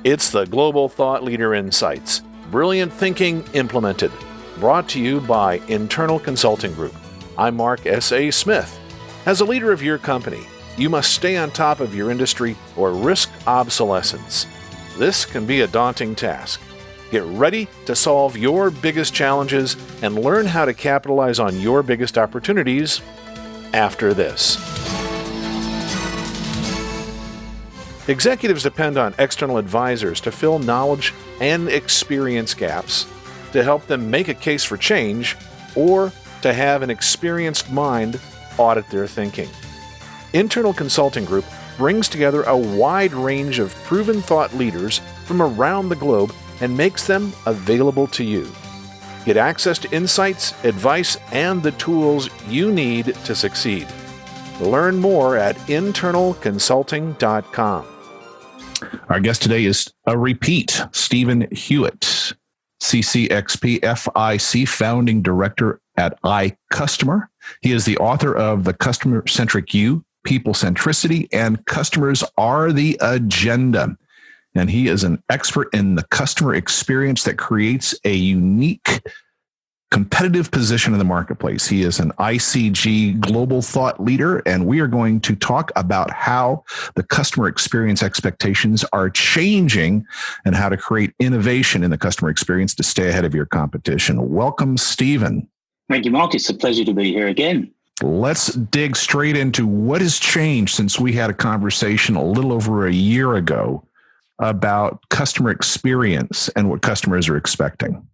It's the Global Thought Leader Insights. Brilliant thinking implemented. Brought to you by Internal Consulting Group. I'm Mark S.A. Smith. As a leader of your company, you must stay on top of your industry or risk obsolescence. This can be a daunting task. Get ready to solve your biggest challenges and learn how to capitalize on your biggest opportunities after this. Executives depend on external advisors to fill knowledge and experience gaps, to help them make a case for change, or to have an experienced mind audit their thinking. Internal Consulting Group brings together a wide range of proven thought leaders from around the globe and makes them available to you. Get access to insights, advice, and the tools you need to succeed. Learn more at internalconsulting.com. Our guest today is a repeat, Stephen Hewitt, CCXP FIC founding director at iCustomer. He is the author of The Customer-Centric You, People Centricity, and Customers Are the Agenda. And he is an expert in the customer experience that creates a unique competitive position in the marketplace. He is an ICG global thought leader, and we are going to talk about how the customer experience expectations are changing and how to create innovation in the customer experience to stay ahead of your competition. Welcome, Stephen. Thank you, Mark. It's a pleasure to be here again. Let's dig straight into what has changed since we had a conversation a little over a year ago about customer experience and what customers are expecting.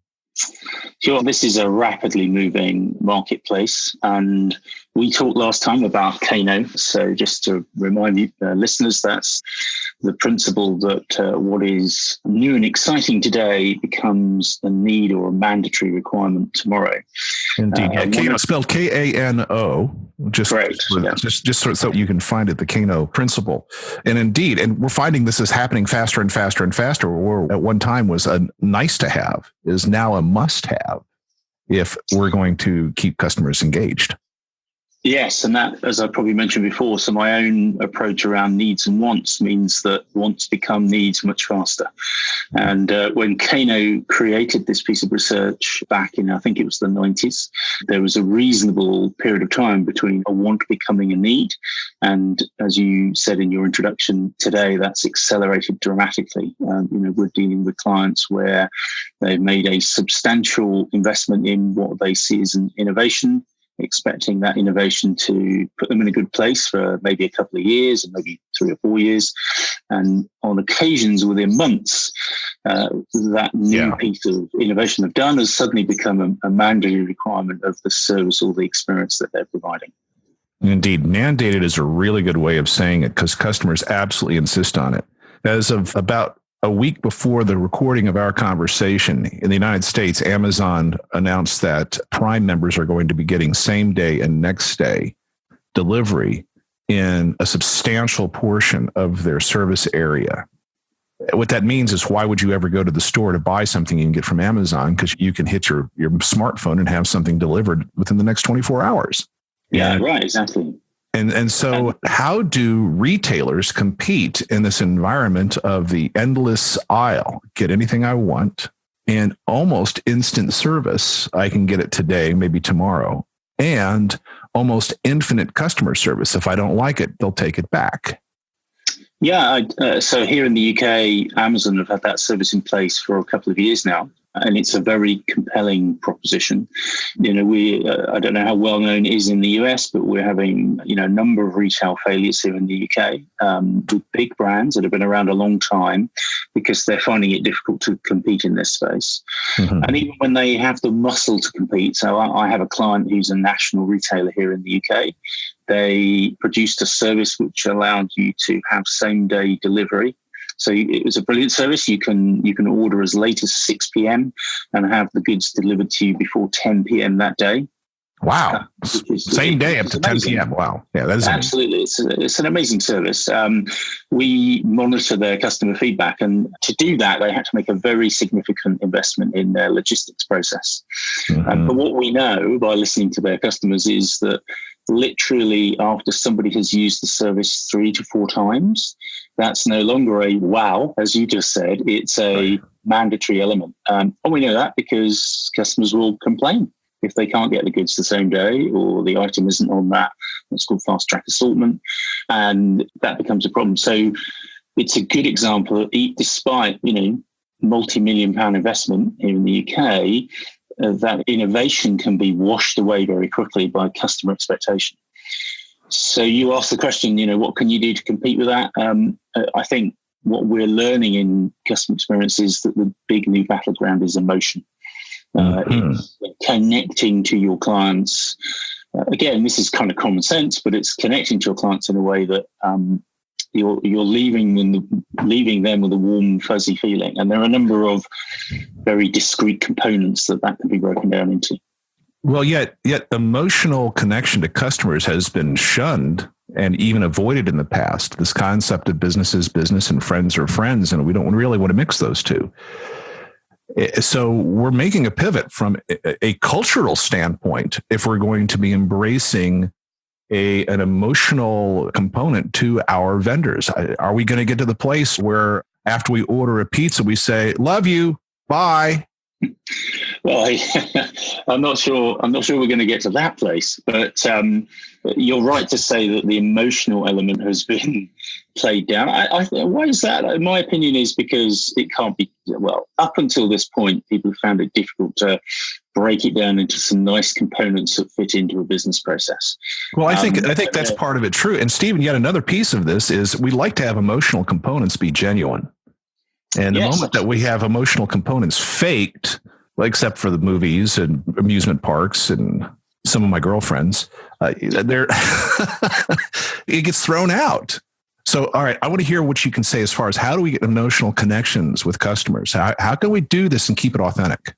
Sure. This is a rapidly moving marketplace, and we talked last time about Kano. So just to remind you, listeners, that's the principle that what is new and exciting today becomes a need or a mandatory requirement tomorrow. Indeed. Kano, spelled K-A-N-O. Just so you can find it, the Kano principle. And indeed, and we're finding this is happening faster and faster and faster. Where at one time was a nice to have is now a must have if we're going to keep customers engaged. Yes, and that, as I probably mentioned before, so my own approach around needs and wants means that wants become needs much faster. And when Kano created this piece of research back in, I think it was the 90s, there was a reasonable period of time between a want becoming a need. And as you said in your introduction today, that's accelerated dramatically. We're dealing with clients where they've made a substantial investment in what they see as an innovation, expecting that innovation to put them in a good place for maybe a couple of years and maybe 3 or 4 years. And on occasions within months, that new piece of innovation they've done has suddenly become a mandatory requirement of the service or the experience that they're providing. Indeed. Mandated is a really good way of saying it because customers absolutely insist on it. As of about a week before the recording of our conversation in the United States, Amazon announced that Prime members are going to be getting same day and next day delivery in a substantial portion of their service area. What that means is, why would you ever go to the store to buy something you can get from Amazon? Because you can hit your smartphone and have something delivered within the next 24 hours. Yeah, right, exactly. And so how do retailers compete in this environment of the endless aisle? Get anything I want and almost instant service. I can get it today, maybe tomorrow, and almost infinite customer service. If I don't like it, they'll take it back. Yeah. So here in the UK, Amazon have had that service in place for a couple of years now. And it's a very compelling proposition. I don't know how well known it is in the US, but we're having, a number of retail failures here in the UK with big brands that have been around a long time because they're finding it difficult to compete in this space. Mm-hmm. And even when they have the muscle to compete, so I have a client who's a national retailer here in the UK. They produced a service which allowed you to have same day delivery. So it was a brilliant service. You can order as late as 6 p.m. and have the goods delivered to you before 10 p.m. that day. Wow. Same day up to 10 p.m. Wow. Yeah, that is absolutely. It's an amazing service. We monitor their customer feedback, and to do that, they had to make a very significant investment in their logistics process. Mm-hmm. But what we know by listening to their customers is that literally after somebody has used the service 3 to 4 times, that's no longer a wow, as you just said. It's a mandatory element. And we know that because customers will complain if they can't get the goods the same day, or the item isn't on that, what's called fast track assortment, and that becomes a problem. So it's a good example of, despite, multi-million pound investment here in the UK, that innovation can be washed away very quickly by customer expectation. So you asked the question, what can you do to compete with that? I think what we're learning in customer experience is that the big new battleground is emotion. It's connecting to your clients. Again, this is kind of common sense, but it's connecting to your clients in a way that you're leaving them with a warm, fuzzy feeling. And there are a number of very discrete components that can be broken down into. Well, yet emotional connection to customers has been shunned and even avoided in the past. This concept of business is business and friends are friends, and we don't really want to mix those two. So we're making a pivot from a cultural standpoint if we're going to be embracing an emotional component to our vendors. Are we going to get to the place where after we order a pizza, we say, "Love you, bye"? Well, I'm not sure we're going to get to that place, but you're right to say that the emotional element has been played down. Why is that? My opinion is because it can't be, up until this point, people have found it difficult to break it down into some nice components that fit into a business process. Well, I think that's part of it true. And Stephen, yet another piece of this is we like to have emotional components be genuine. And the moment that we have emotional components faked, well, except for the movies and amusement parks and some of my girlfriends, it gets thrown out. So, all right, I want to hear what you can say as far as how do we get emotional connections with customers? How can we do this and keep it authentic?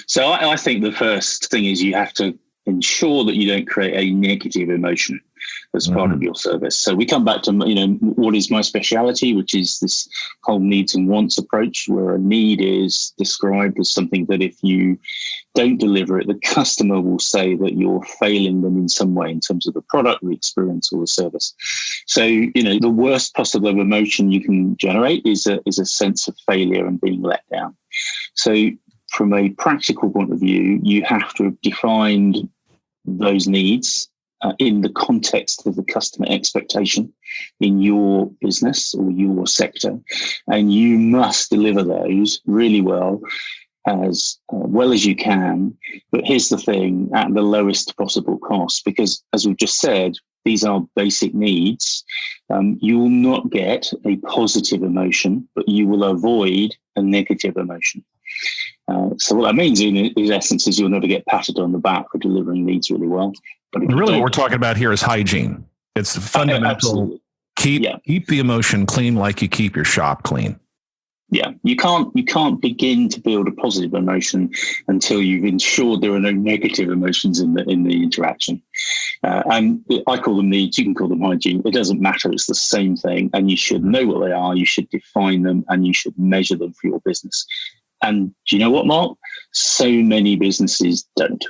So I think the first thing is you have to ensure that you don't create a negative emotion as part of your service. So we come back to, what is my speciality, which is this whole needs and wants approach, where a need is described as something that if you don't deliver it, the customer will say that you're failing them in some way in terms of the product, the experience, or the service. So, the worst possible emotion you can generate is a sense of failure and being let down. So from a practical point of view, you have to have defined those needs in the context of the customer expectation in your business or your sector. And you must deliver those really well as you can. But here's the thing, at the lowest possible cost, because as we've just said, these are basic needs. You will not get a positive emotion, but you will avoid a negative emotion. So what that means in essence is you'll never get patted on the back for delivering needs really well. But really what we're talking about here is hygiene. It's fundamental. Keep the emotion clean like you keep your shop clean. Yeah, you can't begin to build a positive emotion until you've ensured there are no negative emotions in the interaction. And I call them needs. You can call them hygiene. It doesn't matter. It's the same thing, and you should know what they are. You should define them, and you should measure them for your business. And do you know what, Mark? So many businesses don't.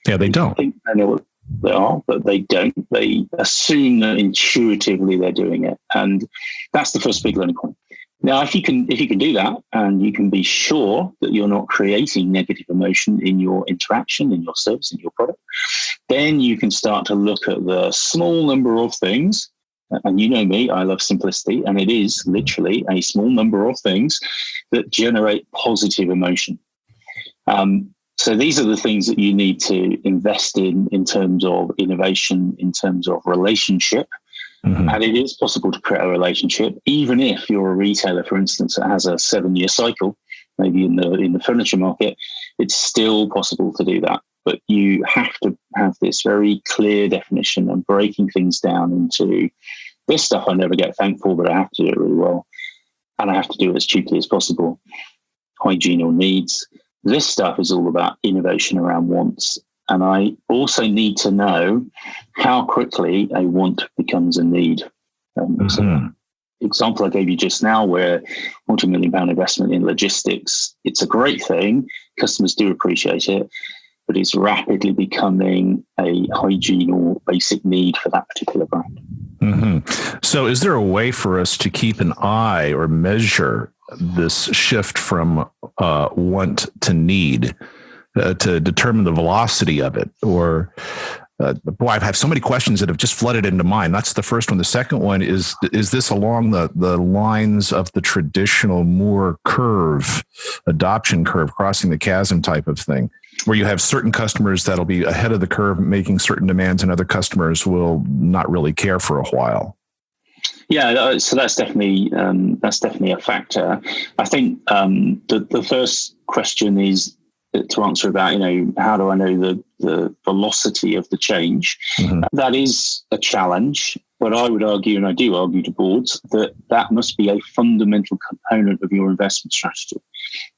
Yeah, they don't. I think they know what they are, but they don't. They assume that intuitively they're doing it, and that's the first big learning point. Now, if you can do that, and you can be sure that you're not creating negative emotion in your interaction, in your service, in your product, then you can start to look at the small number of things. And you know me, I love simplicity, and it is literally a small number of things that generate positive emotion. So these are the things that you need to invest in terms of innovation, in terms of relationship. And it is possible to create a relationship, even if you're a retailer, for instance, that has a 7-year cycle, maybe in the furniture market. It's still possible to do that. But you have to have this very clear definition and breaking things down into this stuff I never get thanked for, but I have to do it really well. And I have to do it as cheaply as possible. Hygiene or needs. This stuff is all about innovation around wants. And I also need to know how quickly a want becomes a need. So the example I gave you just now, where multi-million-pound investment in logistics, it's a great thing. Customers do appreciate it, but it's rapidly becoming a hygiene or basic need for that particular brand. So is there a way for us to keep an eye or measure this shift from want to need to determine the velocity of it? Or boy, I have so many questions that have just flooded into mind. That's the first one. The second one is this along the lines of the traditional Moore curve, adoption curve, crossing the chasm type of thing, where you have certain customers that'll be ahead of the curve making certain demands and other customers will not really care for a while? Yeah, so that's definitely a factor. I think the first question is to answer about, how do I know the velocity of the change? That is a challenge, but I would argue, and I do argue to boards, that must be a fundamental component of your investment strategy.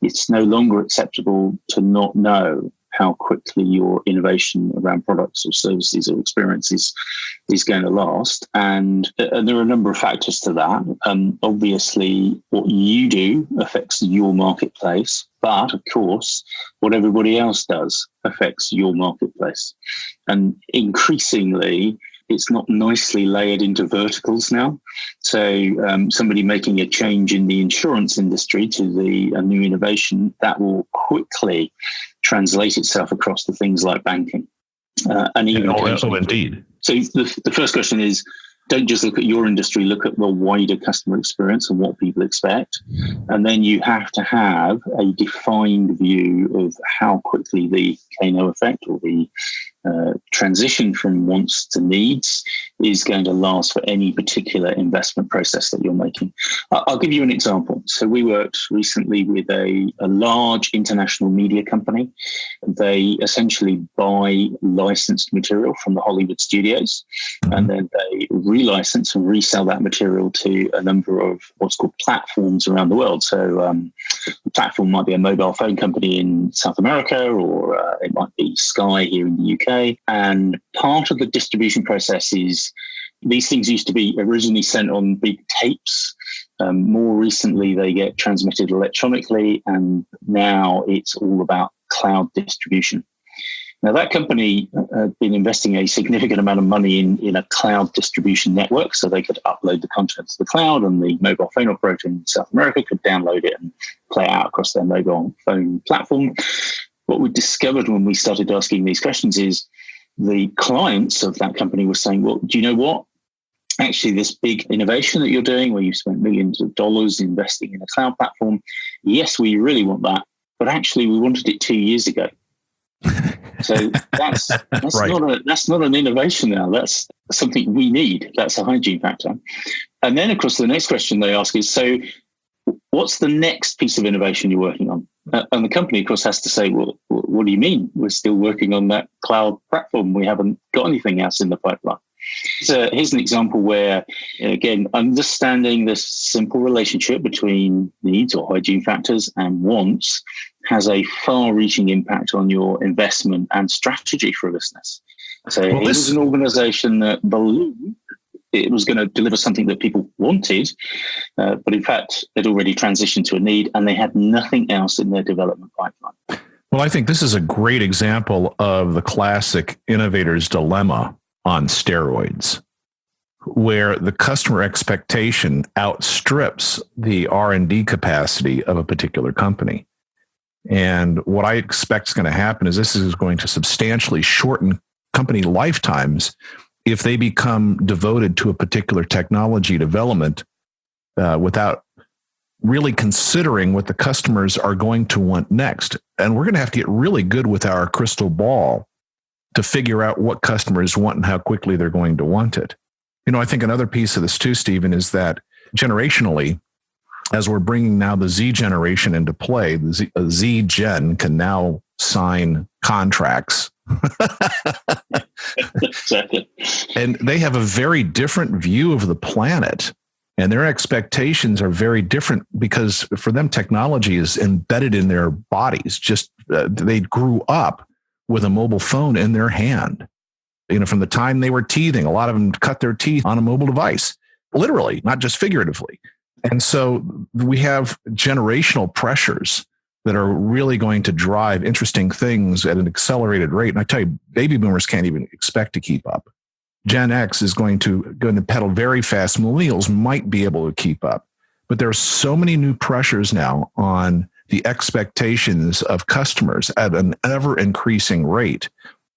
It's no longer acceptable to not know how quickly your innovation around products or services or experiences is going to last. And there are a number of factors to that. Obviously, what you do affects your marketplace, but of course, what everybody else does affects your marketplace. And increasingly, it's not nicely layered into verticals now. So somebody making a change in the insurance industry to a new innovation, that will quickly translate itself across to things like banking. And even indeed. So the first question is, don't just look at your industry, look at the wider customer experience and what people expect. And then you have to have a defined view of how quickly the Kano effect or the transition from wants to needs is going to last for any particular investment process that you're making. I'll give you an example. So we worked recently with a large international media company. They essentially buy licensed material from the Hollywood studios, and then they relicense and resell that material to a number of what's called platforms around the world. So the platform might be a mobile phone company in South America, or it might be Sky here in the UK. And part of the distribution process is these things used to be originally sent on big tapes. More recently, they get transmitted electronically, and now it's all about cloud distribution. Now, that company had been investing a significant amount of money in a cloud distribution network, so they could upload the content to the cloud, and the mobile phone operator in South America could download it and play it out across their mobile phone platform. What we discovered when we started asking these questions is the clients of that company were saying, well, do you know what? Actually, this big innovation that you're doing, where you've spent millions of dollars investing in a cloud platform, yes, we really want that, but actually we wanted it 2 years ago. So that's right. That's not an innovation now. That's something we need. That's a hygiene factor. And then, of course, the next question they ask is, so what's the next piece of innovation you're working on? And the company, of course, has to say, well, what do you mean? We're still working on that cloud platform. We haven't got anything else in the pipeline. So here's an example where, again, understanding the simple relationship between needs or hygiene factors and wants has a far-reaching impact on your investment and strategy for a business. So here's an organization that believed it was going to deliver something that people wanted, but in fact, it already transitioned to a need, and they had nothing else in their development pipeline. Well, I think this is a great example of the classic innovator's dilemma on steroids, where the customer expectation outstrips the R&D capacity of a particular company. And what I expect is going to happen is this is going to substantially shorten company lifetimes if they become devoted to a particular technology development without really considering what the customers are going to want next. And we're going to have to get really good with our crystal ball to figure out what customers want and how quickly they're going to want it. I think another piece of this too, Stephen, is that generationally, as we're bringing now the Z generation into play, the Z Gen can now sign contracts. Exactly. And they have a very different view of the planet, and their expectations are very different because for them, technology is embedded in their bodies. Just they grew up with a mobile phone in their hand. From the time they were teething, a lot of them cut their teeth on a mobile device, literally, not just figuratively. And so we have generational pressures that are really going to drive interesting things at an accelerated rate. And I tell you, baby boomers can't even expect to keep up. Gen X is going to pedal very fast. Millennials might be able to keep up, but there are so many new pressures now on the expectations of customers at an ever increasing rate.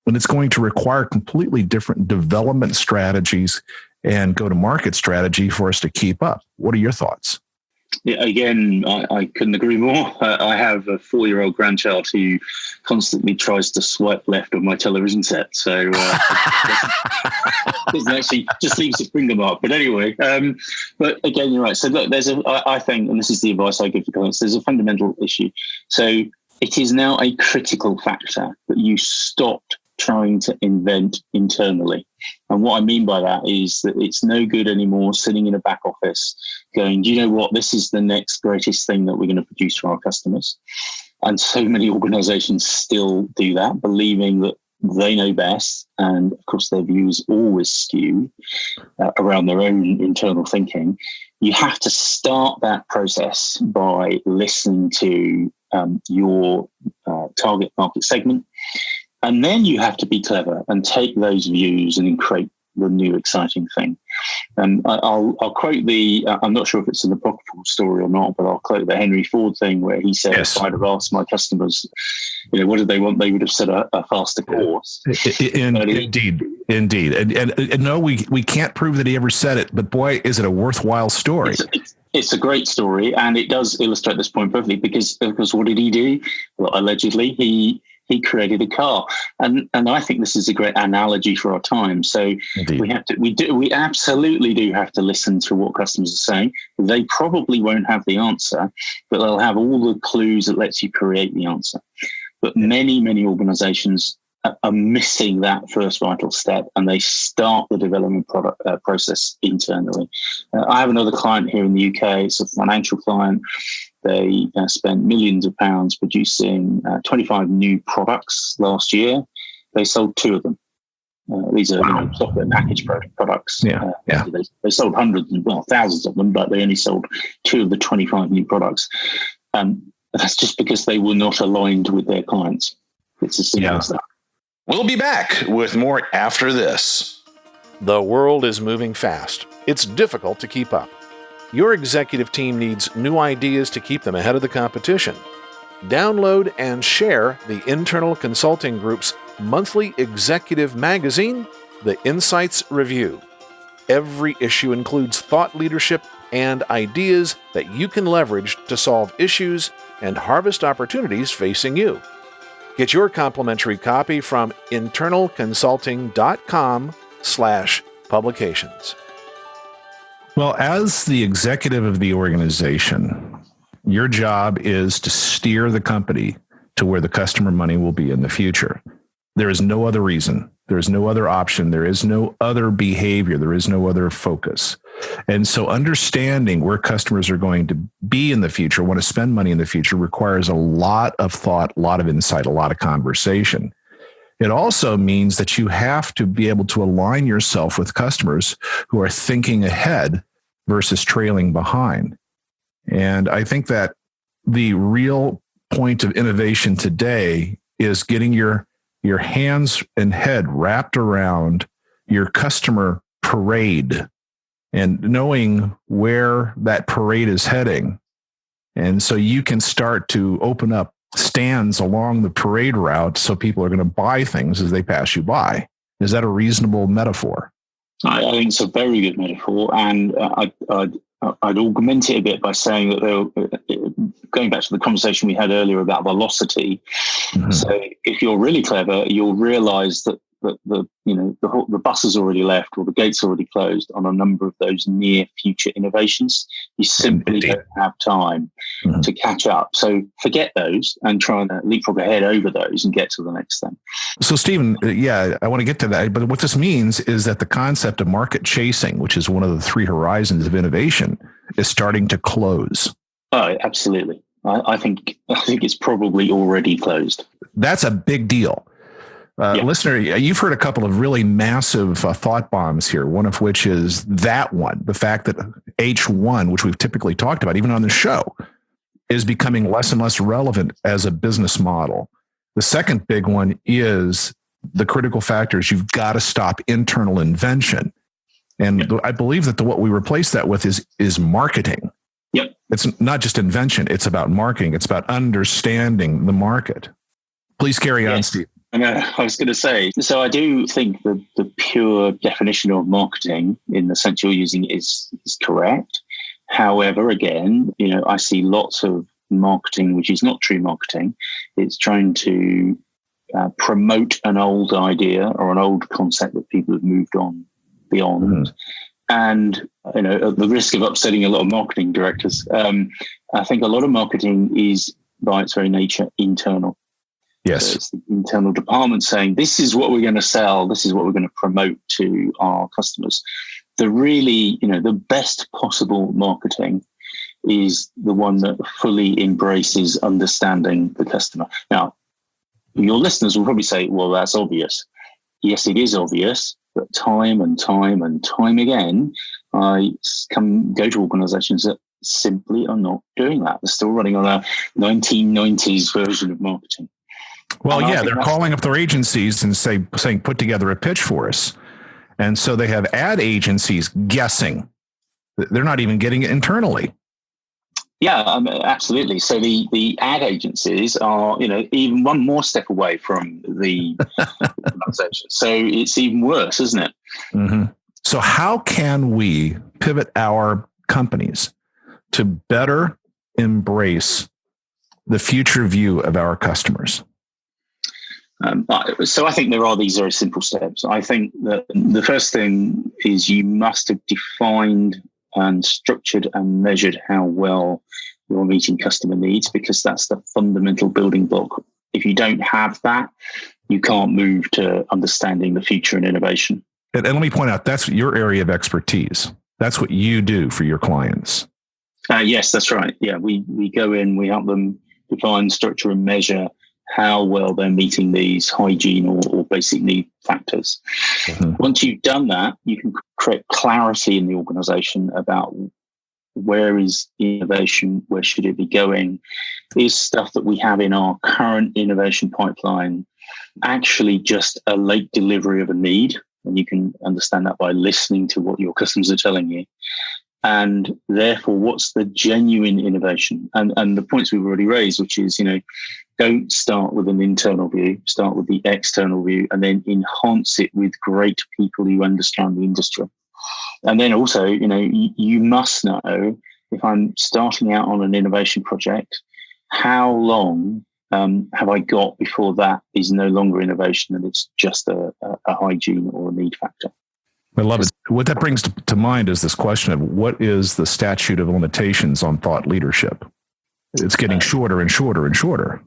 And it's going to require completely different development strategies and go-to-market strategy for us to keep up. What are your thoughts? Yeah, again, I couldn't agree more. I have a 4-year-old grandchild who constantly tries to swipe left on my television set. So doesn't actually, just leaves a finger mark. But anyway, but again, you're right. So look, I think, and this is the advice I give to clients, there's a fundamental issue. So it is now a critical factor that you stopped trying to invent internally. And what I mean by that is that it's no good anymore sitting in a back office going, do you know what, this is the next greatest thing that we're going to produce for our customers. And so many organizations still do that, believing that they know best. And of course, their views always skew around their own internal thinking. You have to start that process by listening to your target market segment. And then you have to be clever and take those views and create the new exciting thing. And I'll quote I'm not sure if it's an apocryphal story or not, but I'll quote the Henry Ford thing where he said, yes, if I'd have asked my customers, what did they want? They would have said a faster course. Indeed. And no, we can't prove that he ever said it, but boy, is it a worthwhile story. It's a great story, and it does illustrate this point perfectly because what did he do? Well, allegedly, he created a car, and I think this is a great analogy for our time. So Indeed. we absolutely do have to listen to what customers are saying. They probably won't have the answer, but they'll have all the clues that lets you create the answer. But many organizations are missing that first vital step, and they start the development process internally. I have another client here in the UK. It's a financial client. They spent millions of pounds producing 25 new products last year. They sold 2 of them. These are software package products. They sold hundreds, thousands of them, but they only sold 2 of the 25 new products. That's just because they were not aligned with their clients. It's as simple as that. We'll be back with more after this. The world is moving fast. It's difficult to keep up. Your executive team needs new ideas to keep them ahead of the competition. Download and share the Internal Consulting Group's monthly executive magazine, The Insights Review. Every issue includes thought leadership and ideas that you can leverage to solve issues and harvest opportunities facing you. Get your complimentary copy from internalconsulting.com/publications. Well, as the executive of the organization, your job is to steer the company to where the customer money will be in the future. There is no other reason. There is no other option. There is no other behavior. There is no other focus. And so understanding where customers are going to be in the future, want to spend money in the future, requires a lot of thought, a lot of insight, a lot of conversation. It also means that you have to be able to align yourself with customers who are thinking ahead versus trailing behind. And I think that the real point of innovation today is getting your hands and head wrapped around your customer parade and knowing where that parade is heading. And so you can start to open up stands along the parade route so people are going to buy things as they pass you by. Is that a reasonable metaphor? I think it's a very good metaphor, and I'd augment it a bit by saying that going back to the conversation we had earlier about velocity. Mm-hmm. So if you're really clever, you'll realize that the bus has already left or the gate's already closed on a number of those near future innovations. You simply don't have time to catch up. So forget those and try and leapfrog ahead over those and get to the next thing. So Stephen, I want to get to that. But what this means is that the concept of market chasing, which is one of the 3 horizons of innovation, is starting to close. Oh, absolutely. I think it's probably already closed. That's a big deal. Listener, you've heard a couple of really massive thought bombs here, one of which is the fact that H1, which we've typically talked about even on the show, is becoming less and less relevant as a business model. The second big one is the critical factor is you've got to stop internal invention. And I believe that what we replace that with is marketing. Yep. It's not just invention. It's about marketing. It's about understanding the market. Please carry on, Steve. I was going to say, so I do think that the pure definition of marketing in the sense you're using is correct. However, again, I see lots of marketing, which is not true marketing. It's trying to promote an old idea or an old concept that people have moved on beyond. Mm-hmm. And, at the risk of upsetting a lot of marketing directors, I think a lot of marketing is by its very nature internal. Yes. So it's the internal department saying, this is what we're going to sell. This is what we're going to promote to our customers. The really, the best possible marketing is the one that fully embraces understanding the customer. Now, your listeners will probably say, well, that's obvious. Yes, it is obvious, but time and time and time again, I go to organizations that simply are not doing that. They're still running on a 1990s version of marketing. Well, yeah, they're calling up their agencies and saying, put together a pitch for us. And so they have ad agencies guessing. They're not even getting it internally. Yeah, absolutely. So the ad agencies are, even one more step away from the organization. So it's even worse, isn't it? Mm-hmm. So how can we pivot our companies to better embrace the future view of our customers? So I think there are these very simple steps. I think that the first thing is you must have defined and structured and measured how well you're meeting customer needs, because that's the fundamental building block. If you don't have that, you can't move to understanding the future and innovation. And let me point out, that's your area of expertise. That's what you do for your clients. Yes, that's right. Yeah, we go in, we help them define, structure, and measure how well they're meeting these hygiene or basic need factors. Mm-hmm. Once you've done that, you can create clarity in the organization about where is innovation, where should it be going. Is stuff that we have in our current innovation pipeline actually just a late delivery of a need? And you can understand that by listening to what your customers are telling you. And therefore, what's the genuine innovation? And the points we've already raised, which is, don't start with an internal view, start with the external view, and then enhance it with great people who understand the industry. And then also, you must know, if I'm starting out on an innovation project, how long have I got before that is no longer innovation and it's just a hygiene or a need factor? I love it. What that brings to mind is this question of what is the statute of limitations on thought leadership? It's getting shorter and shorter and shorter.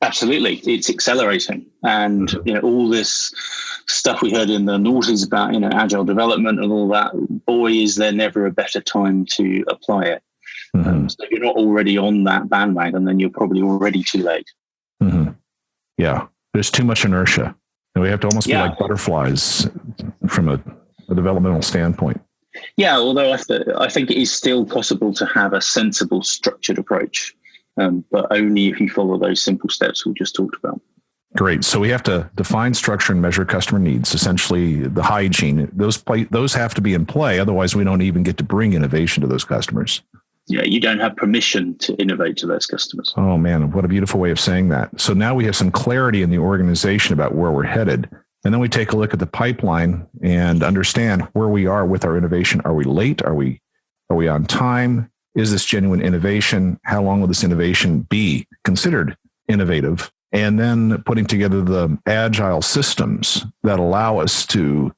Absolutely. It's accelerating. And, all this stuff we heard in the noughties about, agile development and all that, boy, is there never a better time to apply it. Mm-hmm. So if you're not already on that bandwagon, then you're probably already too late. Mm-hmm. Yeah. There's too much inertia. And we have to almost be like butterflies from a developmental standpoint. Yeah, although I think it is still possible to have a sensible, structured approach, but only if you follow those simple steps we just talked about. Great. So we have to define, structure, and measure customer needs, essentially the hygiene. Those have to be in play. Otherwise, we don't even get to bring innovation to those customers. Yeah, you don't have permission to innovate to those customers. Oh, man, what a beautiful way of saying that. So now we have some clarity in the organization about where we're headed. And then we take a look at the pipeline and understand where we are with our innovation. Are we late? Are we on time? Is this genuine innovation? How long will this innovation be considered innovative? And then putting together the agile systems that allow us to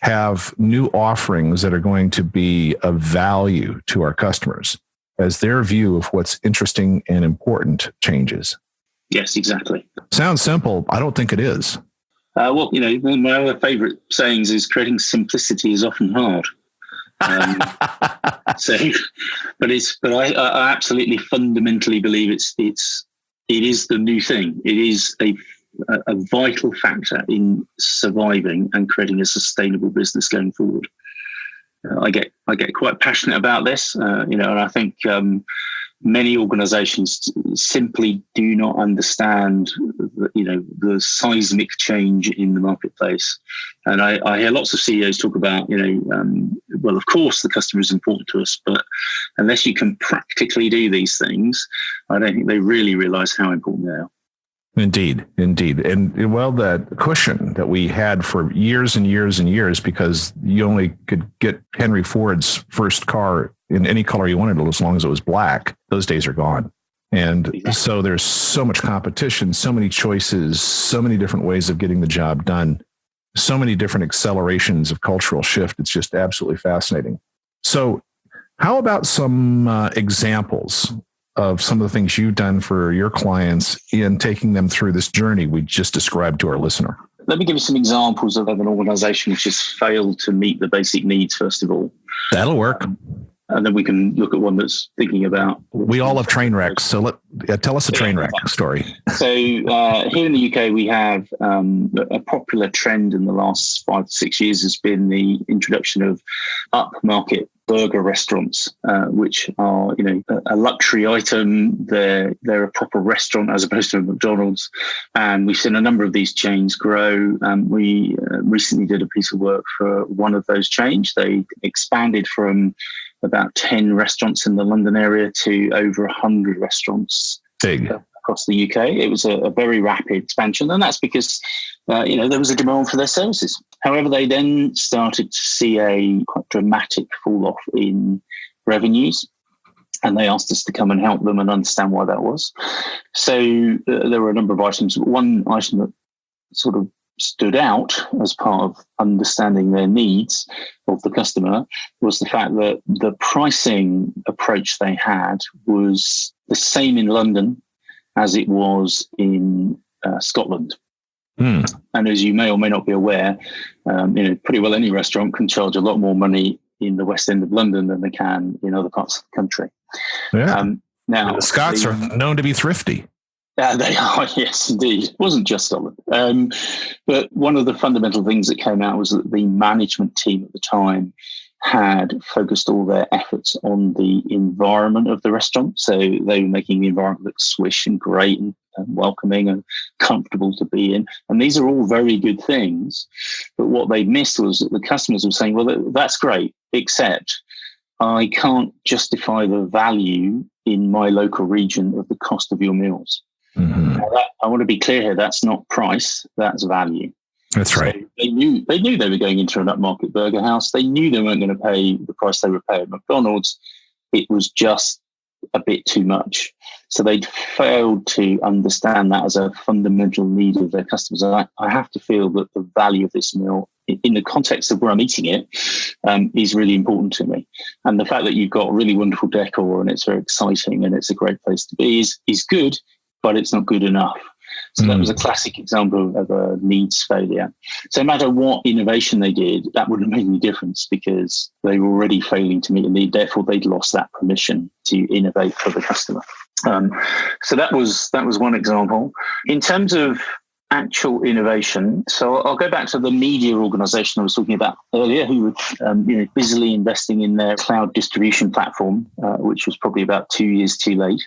have new offerings that are going to be of value to our customers as their view of what's interesting and important changes. Yes, exactly. Sounds simple. I don't think it is. Well, one of my other favorite sayings is creating simplicity is often hard. But I absolutely fundamentally believe it is the new thing. It is a vital factor in surviving and creating a sustainable business going forward. I get quite passionate about this, and I think many organizations simply do not understand the seismic change in the marketplace. And I hear lots of CEOs talk about, well, of course the customer is important to us, but unless you can practically do these things, I don't think they really realize how important they are. Indeed. And well, that cushion that we had for years and years and years, because you only could get Henry Ford's first car in any color you wanted as long as it was black, those days are gone. And exactly. So there's so much competition, so many choices, so many different ways of getting the job done, so many different accelerations of cultural shift. It's just absolutely fascinating. So how about some examples of some of the things you've done for your clients in taking them through this journey we just described to our listener? Let me give you some examples of an organization which has failed to meet the basic needs, first of all. That'll work. And then we can look at one that's thinking about... We all have train wrecks, so tell us a train wreck story. So here in the UK, we have a popular trend in the last 5 to 6 years has been the introduction of upmarket burger restaurants, which are, a luxury item. They're a proper restaurant as opposed to a McDonald's. And we've seen a number of these chains grow. We recently did a piece of work for one of those chains. They expanded from about 10 restaurants in the London area to over 100 restaurants. Big. Across the UK. It was a very rapid expansion, and that's because there was a demand for their services. However, they then started to see a quite dramatic fall off in revenues, and they asked us to come and help them and understand why that was. So there were a number of items. One item that sort of stood out as part of understanding their needs of the customer was the fact that the pricing approach they had was the same in London as it was in Scotland. And as you may or may not be aware, pretty well any restaurant can charge a lot more money in the West End of London than they can in other parts of the country. Yeah. Now, the Scots are known to be thrifty. They are, yes, indeed. It wasn't just Scotland. But one of the fundamental things that came out was that the management team at the time had focused all their efforts on the environment of the restaurant. So they were making the environment look swish and great and welcoming and comfortable to be in. And these are all very good things. But what they missed was that the customers were saying, well, that's great, except I can't justify the value in my local region of the cost of your meals. Mm-hmm. Now I want to be clear here, that's not price, that's value. That's right. So they knew they were going into an upmarket burger house. They knew they weren't going to pay the price they would pay at McDonald's. It was just a bit too much. So they'd failed to understand that as a fundamental need of their customers. I have to feel that the value of this meal, in the context of where I'm eating it, is really important to me. And the fact that you've got really wonderful decor and it's very exciting and it's a great place to be is good, but it's not good enough. So that was a classic example of a needs failure. So no matter what innovation they did, that wouldn't make any difference because they were already failing to meet a need. Therefore, they'd lost that permission to innovate for the customer. So that was one example. In terms of actual innovation, so I'll go back to the media organization I was talking about earlier, who were busily investing in their cloud distribution platform, which was probably about 2 years too late.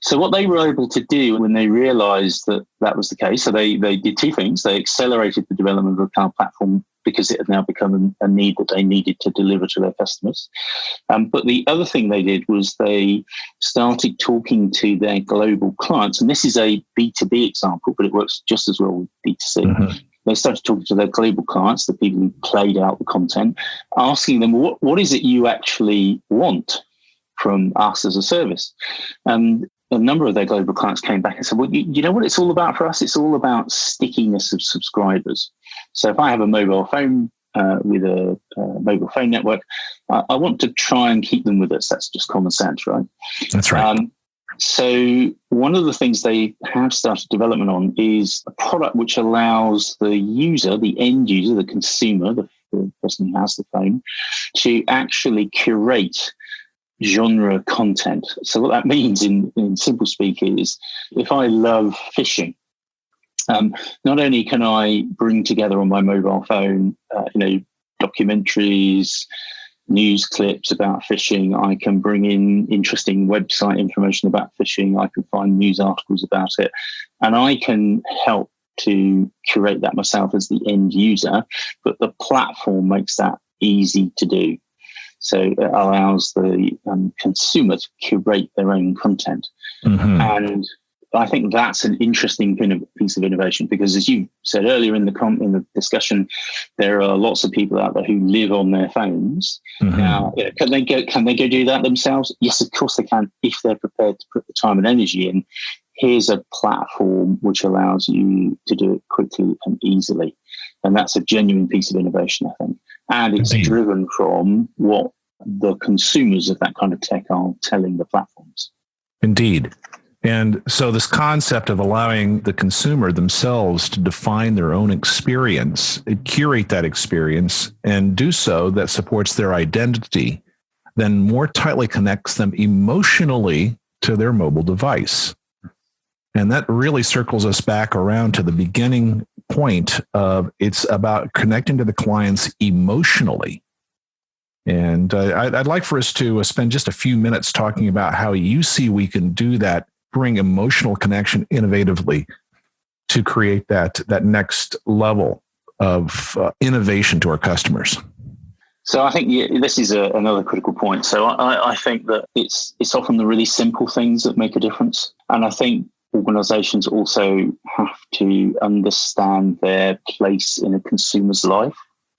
So what they were able to do when they realized that was the case, so they did two things. They accelerated the development of the cloud platform because it had now become a need that they needed to deliver to their customers. But the other thing they did was they started talking to their global clients. And this is a B2B example, but it works just as well with B2C. Mm-hmm. They started talking to their global clients, the people who played out the content, asking them, what is it you actually want from us as a service? A number of their global clients came back and said, well, you know what it's all about for us? It's all about stickiness of subscribers. So if I have a mobile phone with a mobile phone network, I want to try and keep them with us. That's just common sense, right? That's right. So one of the things they have started development on is a product which allows the user, the end user, the consumer, the person who has the phone, to actually curate genre content. So what that means in simple speak is if I love fishing, not only can I bring together on my mobile phone, documentaries, news clips about fishing. I can bring in interesting website information about fishing. I can find news articles about it. And I can help to curate that myself as the end user, but the platform makes that easy to do. So it allows the consumer to curate their own content. Mm-hmm. And I think that's an interesting piece of innovation, because as you said earlier in the discussion, there are lots of people out there who live on their phones. Mm-hmm. Now, can they go do that themselves? Yes, of course they can, if they're prepared to put the time and energy in. Here's a platform which allows you to do it quickly and easily. And that's a genuine piece of innovation, I think. And it's driven from what the consumers of that kind of tech are telling the platforms. Indeed. And so this concept of allowing the consumer themselves to define their own experience, curate that experience, and do so that supports their identity, then more tightly connects them emotionally to their mobile device. And that really circles us back around to the beginning point of it's about connecting to the clients emotionally. And I'd like for us to spend just a few minutes talking about how you see we can do that, bring emotional connection innovatively to create that next level of innovation to our customers. So I think this is another critical point. So I think that it's often the really simple things that make a difference. And I think organizations also have to understand their place in a consumer's life.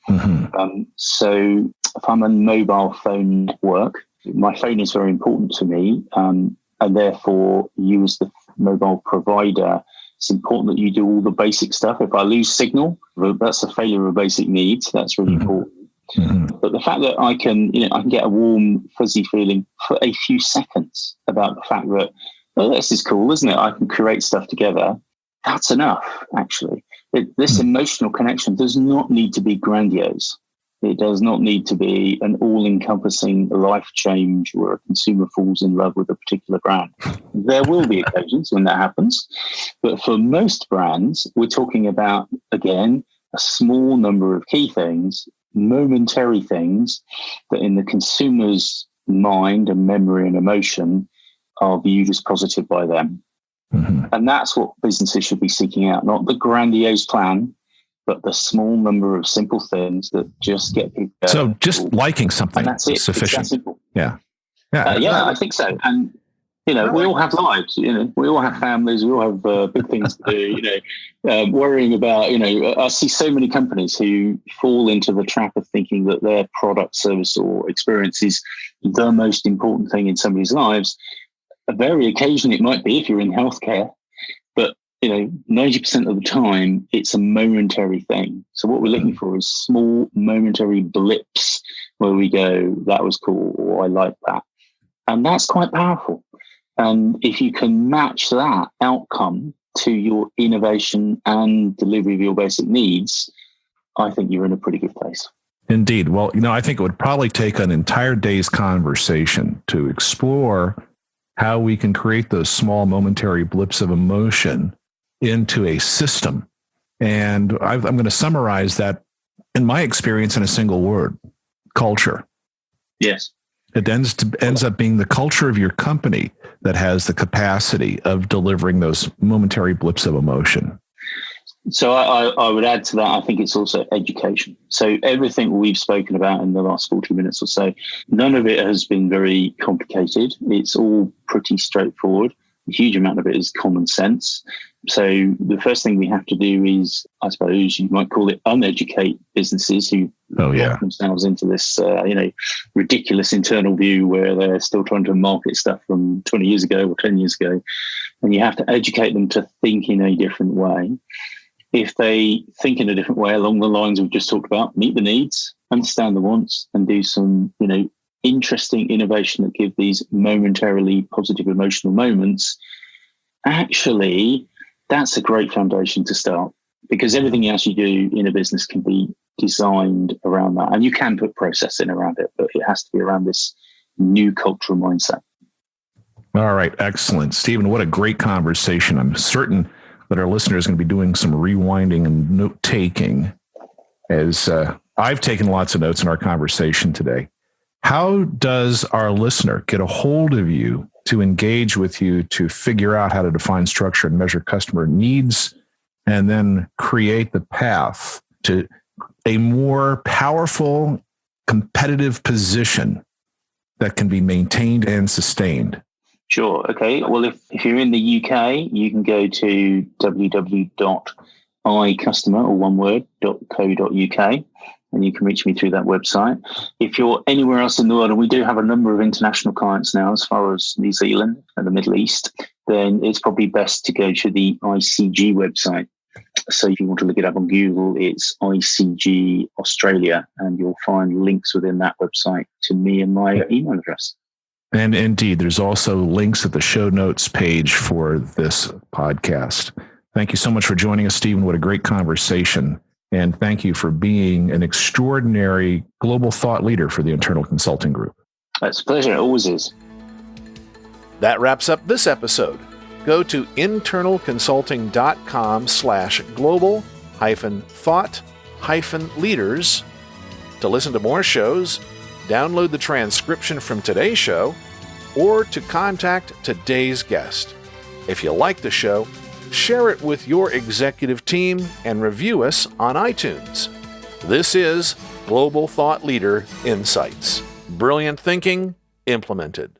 Mm-hmm. So if I'm a mobile phone network, my phone is very important to me. And therefore, you as the mobile provider, it's important that you do all the basic stuff. If I lose signal, that's a failure of basic needs. That's really mm-hmm. important. Mm-hmm. But the fact that I can get a warm, fuzzy feeling for a few seconds about the fact that, well, this is cool, isn't it? I can create stuff together. That's enough, actually. This emotional connection does not need to be grandiose. It does not need to be an all-encompassing life change where a consumer falls in love with a particular brand. There will be occasions when that happens. But for most brands, we're talking about, again, a small number of key things, momentary things that in the consumer's mind and memory and emotion are viewed as positive by them. Mm-hmm. And that's what businesses should be seeking out, not the grandiose plan, but the small number of simple things that just get people. So just liking something, that's it. Sufficient. It's that simple. Yeah. I think so. And, we all have lives, we all have families, we all have big things to do, worrying about, I see so many companies who fall into the trap of thinking that their product, service or experience is the most important thing in somebody's lives. Very occasionally it might be if you're in healthcare, but 90% of the time it's a momentary thing. So what we're looking for is small momentary blips where we go, that was cool, or I like that. And that's quite powerful. And if you can match that outcome to your innovation and delivery of your basic needs, I think you're in a pretty good place. Indeed. Well, I think it would probably take an entire day's conversation to explore how we can create those small momentary blips of emotion into a system. And I'm going to summarize that in my experience in a single word: culture. Yes. It ends up being the culture of your company that has the capacity of delivering those momentary blips of emotion. So I would add to that, I think it's also education. So everything we've spoken about in the last 40 minutes or so, none of it has been very complicated. It's all pretty straightforward. A huge amount of it is common sense. So the first thing we have to do is, I suppose you might call it, uneducate businesses who lock themselves into this, ridiculous internal view where they're still trying to market stuff from 20 years ago or 10 years ago. And you have to educate them to think in a different way. If they think in a different way along the lines we've just talked about, meet the needs, understand the wants, and do some, interesting innovation that give these momentarily positive emotional moments, actually, that's a great foundation to start, because everything else you do in a business can be designed around that. And you can put process in around it, but it has to be around this new cultural mindset. All right. Excellent. Stephen, what a great conversation. I'm certain that our listeners are going to be doing some rewinding and note taking, as I've taken lots of notes in our conversation today. How does our listener get a hold of you to engage with you to figure out how to define, structure, and measure customer needs, and then create the path to a more powerful, competitive position that can be maintained and sustained? Sure. Okay. Well, if you're in the UK, you can go to www.icustomer, or one word, .co.uk, and you can reach me through that website. If you're anywhere else in the world, and we do have a number of international clients now, as far as New Zealand and the Middle East, then it's probably best to go to the ICG website. So if you want to look it up on Google, it's ICG Australia, and you'll find links within that website to me and my email address. And indeed, there's also links at the show notes page for this podcast. Thank you so much for joining us, Stephen. What a great conversation. And thank you for being an extraordinary global thought leader for the Internal Consulting Group. It's a pleasure. It always is. That wraps up this episode. Go to internalconsulting.com/global-thought-leaders to listen to more shows, download the transcription from today's show, or to contact today's guest. If you like the show, share it with your executive team and review us on iTunes. This is Global Thought Leader Insights. Brilliant thinking implemented.